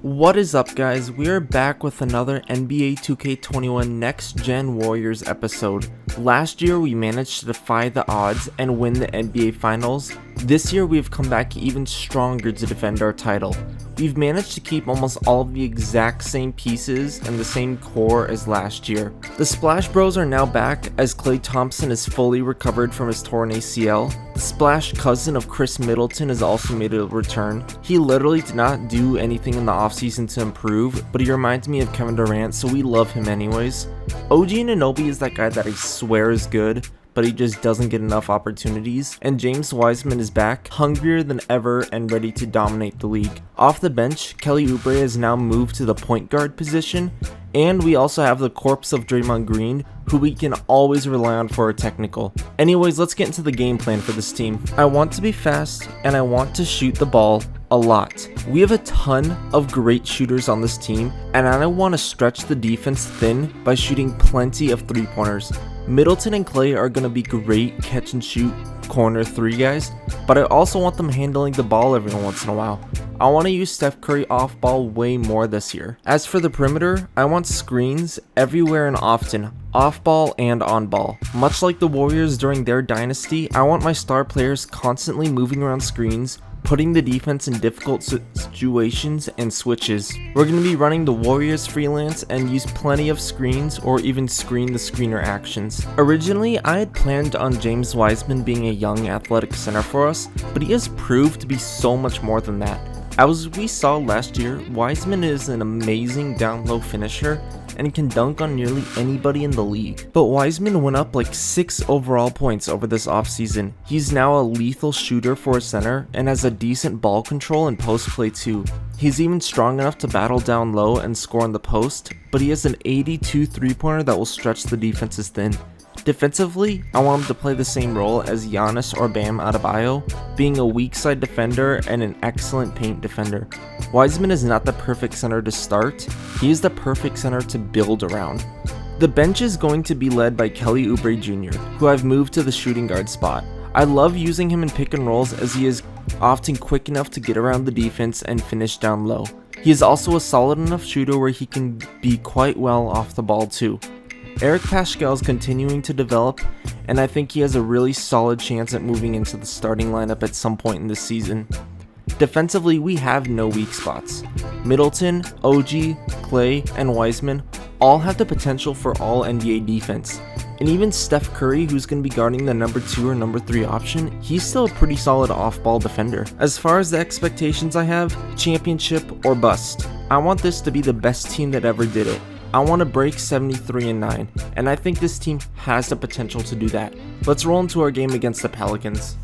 What is up, guys? We are back with another NBA 2K21 Next Gen Warriors episode. Last year we managed to defy the odds and win the NBA Finals. This year we've come back even stronger to defend our title. We've managed to keep almost all of the exact same pieces and the same core as last year. The Splash Bros are now back as Klay Thompson is fully recovered from his torn ACL. The Splash cousin of Chris Middleton has also made a return. He literally did not do anything in the offseason to improve, but he reminds me of Kevin Durant, so we love him anyways. OG Anunoby is that guy that I swear is good, but he just doesn't get enough opportunities. And James Wiseman is back, hungrier than ever and ready to dominate the league. Off the bench, Kelly Oubre has now moved to the point guard position, and we also have the corpse of Draymond Green, who we can always rely on for a technical. Anyways, let's get into the game plan for this team. I want to be fast, and I want to shoot the ball a lot. We have a ton of great shooters on this team, and I want to stretch the defense thin by shooting plenty of three-pointers. Middleton and Klay are going to be great catch and shoot corner three guys, but I also want them handling the ball every once in a while. I want to use Steph Curry off ball way more this year. As for the perimeter, I want screens everywhere and often, off ball and on ball. Much like the Warriors during their dynasty, I want my star players constantly moving around screens, putting the defense in difficult situations and switches. We're going to be running the Warriors freelance and use plenty of screens or even screen the screener actions. Originally, I had planned on James Wiseman being a young athletic center for us, but he has proved to be so much more than that. As we saw last year, Wiseman is an amazing down low finisher and can dunk on nearly anybody in the league. But Wiseman went up like 6 overall points over this offseason. He's now a lethal shooter for a center and has a decent ball control and post play too. He's even strong enough to battle down low and score on the post, but he has an 82 three-pointer that will stretch the defenses thin. Defensively, I want him to play the same role as Giannis or Bam Adebayo, being a weak side defender and an excellent paint defender. Wiseman is not the perfect center to start, he is the perfect center to build around. The bench is going to be led by Kelly Oubre Jr., who I've moved to the shooting guard spot. I love using him in pick and rolls as he is often quick enough to get around the defense and finish down low. He is also a solid enough shooter where he can be quite well off the ball too. Eric Paschall is continuing to develop, and I think he has a really solid chance at moving into the starting lineup at some point in this season. Defensively, we have no weak spots. Middleton, OG, Klay, and Wiseman all have the potential for all NBA defense. And even Steph Curry, who's going to be guarding the number 2 or number 3 option, he's still a pretty solid off-ball defender. As far as the expectations I have, championship or bust. I want this to be the best team that ever did it. I want to break 73-9, and I think this team has the potential to do that. Let's roll into our game against the Pelicans.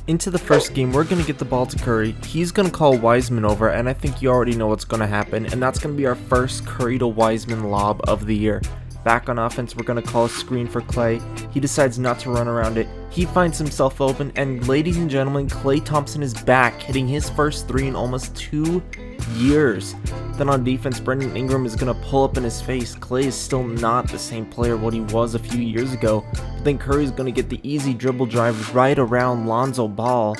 Into the first game, we're going to get the ball to Curry. He's going to call Wiseman over, and I think you already know what's going to happen, and that's going to be our first Curry to Wiseman lob of the year. Back on offense, we're going to call a screen for Klay. He decides not to run around it. He finds himself open, and ladies and gentlemen, Klay Thompson is back, hitting his first 3 in almost 2 years. Then on defense, Brandon Ingram is going to pull up in his face. Klay is still not the same player what he was a few years ago. But then Curry is going to get the easy dribble drive right around Lonzo Ball.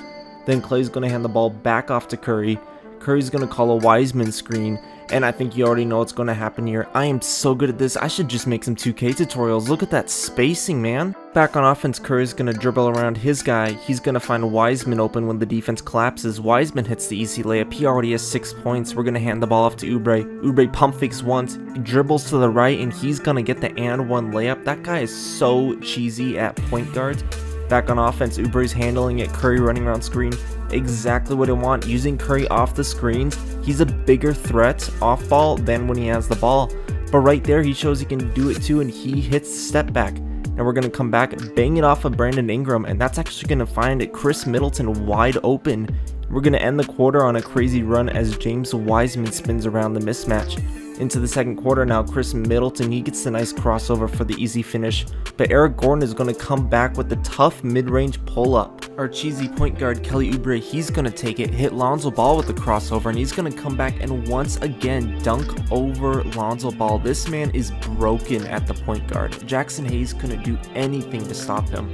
Then Klay's going to hand the ball back off to Curry. Curry's going to call a Wiseman screen, and I think you already know what's going to happen here. I am so good at this. I should just make some 2K tutorials. Look at that spacing, man. Back on offense, Curry's going to dribble around his guy. He's going to find Wiseman open when the defense collapses. Wiseman hits the easy layup. He already has 6 points. We're going to hand the ball off to Oubre. Oubre pump fakes once, dribbles to the right, and he's going to get the and one layup. That guy is so cheesy at point guard. Back on offense, Oubre's handling it, Curry running around screen. Exactly what I want, using Curry off the screens. He's a bigger threat off ball than when he has the ball. But right there, he shows he can do it too, and he hits the step back. And we're going to come back, bang it off of Brandon Ingram, and that's actually going to find Chris Middleton wide open. We're going to end the quarter on a crazy run as James Wiseman spins around the mismatch. Into the second quarter now, Chris Middleton, he gets the nice crossover for the easy finish, but Eric Gordon is going to come back with the tough mid-range pull-up. Our cheesy point guard, Kelly Oubre, he's going to take it, hit Lonzo Ball with the crossover, and he's going to come back and once again dunk over Lonzo Ball. This man is broken at the point guard. Jackson Hayes couldn't do anything to stop him.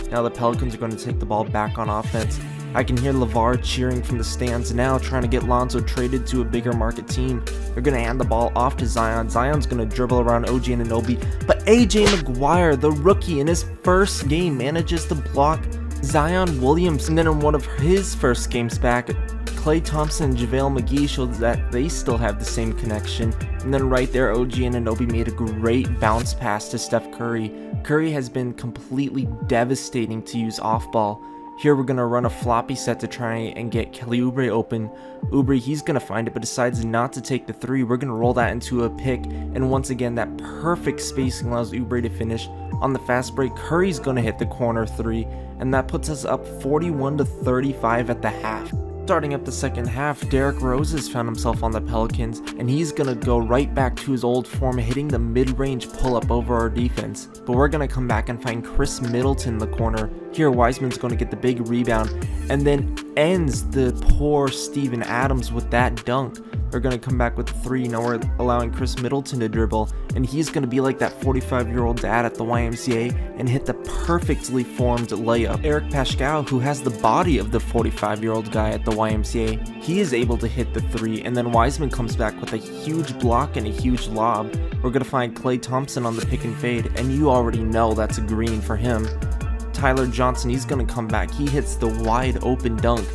Now the Pelicans are going to take the ball back on offense. I can hear LeVar cheering from the stands now, trying to get Lonzo traded to a bigger market team. They're going to hand the ball off to Zion. Zion's going to dribble around OG Anunoby, but AJ McGuire, the rookie, in his first game manages to block Zion Williams. And then in one of his first games back, Klay Thompson and JaVale McGee showed that they still have the same connection. And then right there, OG Anunoby made a great bounce pass to Steph Curry. Curry has been completely devastating to use off ball. Here we're going to run a floppy set to try and get Kelly Oubre open. Oubre, he's going to find it, but decides not to take the three. We're going to roll that into a pick, and once again, that perfect spacing allows Oubre to finish. On the fast break, Curry's going to hit the corner three, and that puts us up 41-35 at the half. Starting up the second half, Derrick Rose has found himself on the Pelicans, and he's going to go right back to his old form, hitting the mid-range pull-up over our defense. But we're going to come back and find Chris Middleton in the corner. Here, Wiseman's going to get the big rebound, and then ends the poor Steven Adams with that dunk. They're going to come back with the three. Now we're allowing Chris Middleton to dribble, and he's going to be like that 45-year-old dad at the YMCA and hit the perfectly formed layup. Eric Paschal, who has the body of the 45-year-old guy at the YMCA, he is able to hit the three, and then Wiseman comes back with a huge block and a huge lob. We're going to find Klay Thompson on the pick and fade, and you already know that's a green for him. Tyler Johnson, he's going to come back. He hits the wide open dunk.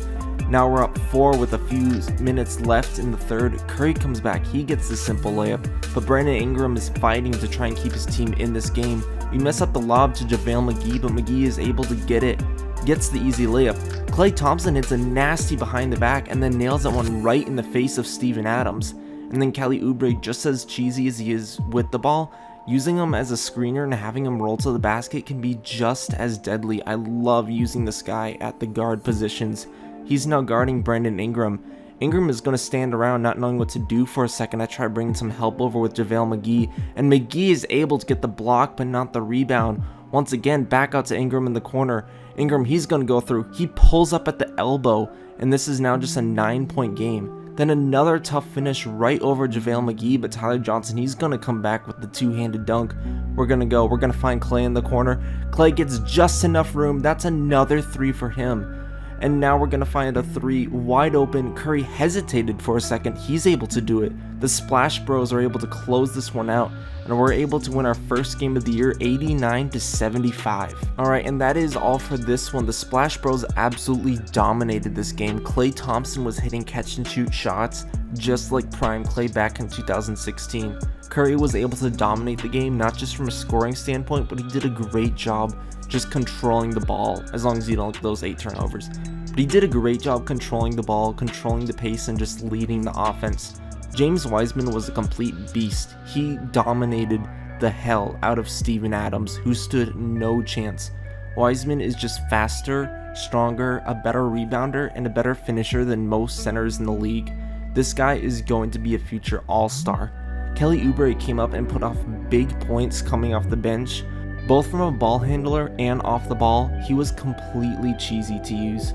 Now we're up 4 with a few minutes left in the third. Curry comes back. He gets the simple layup, but Brandon Ingram is fighting to try and keep his team in this game. We mess up the lob to JaVale McGee, but McGee is able to get it. Gets the easy layup. Klay Thompson hits a nasty behind the back and then nails that one right in the face of Steven Adams. And then Kelly Oubre, just as cheesy as he is with the ball, using him as a screener and having him roll to the basket can be just as deadly. I love using this guy at the guard positions. He's now guarding Brandon Ingram. Ingram is going to stand around not knowing what to do for a second. I try bringing some help over with JaVale McGee, and McGee is able to get the block but not the rebound. Once again, back out to Ingram in the corner. Ingram, he's going to go through. He pulls up at the elbow, and this is now just a 9-point game. Then another tough finish right over JaVale McGee, but Tyler Johnson, he's going to come back with the two-handed dunk. We're going to find Klay in the corner. Klay gets just enough room. That's another three for him. And now we're going to find a three wide open. Curry hesitated for a second. He's able to do it. The Splash Bros are able to close this one out, and we're able to win our first game of the year 89-75. Alright, and that is all for this one. The Splash Bros absolutely dominated this game. Klay Thompson was hitting catch and shoot shots just like prime Klay back in 2016. Curry was able to dominate the game, not just from a scoring standpoint, but he did a great job just controlling the ball, as long as you don't get those 8 turnovers. But he did a great job controlling the ball, controlling the pace, and just leading the offense. James Wiseman was a complete beast. He dominated the hell out of Steven Adams, who stood no chance. Wiseman is just faster, stronger, a better rebounder, and a better finisher than most centers in the league. This guy is going to be a future all-star. Kelly Oubre came up and put off big points coming off the bench. Both from a ball handler and off the ball, he was completely cheesy to use.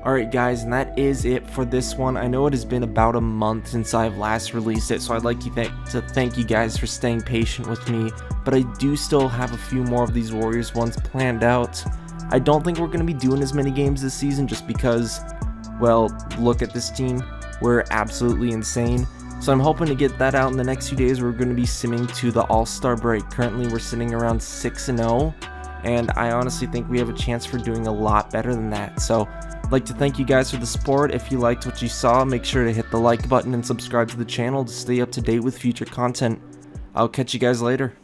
Alright guys, and that is it for this one. I know it has been about a month since I've last released it, so I'd like to thank you guys for staying patient with me, but I do still have a few more of these Warriors ones planned out. I don't think we're going to be doing as many games this season just because, well, look at this team. We're absolutely insane. So I'm hoping to get that out in the next few days. We're going to be simming to the All-Star break. Currently we're sitting around 6-0, and I honestly think we have a chance for doing a lot better than that. So I'd like to thank you guys for the support. If you liked what you saw, make sure to hit the like button and subscribe to the channel to stay up to date with future content. I'll catch you guys later.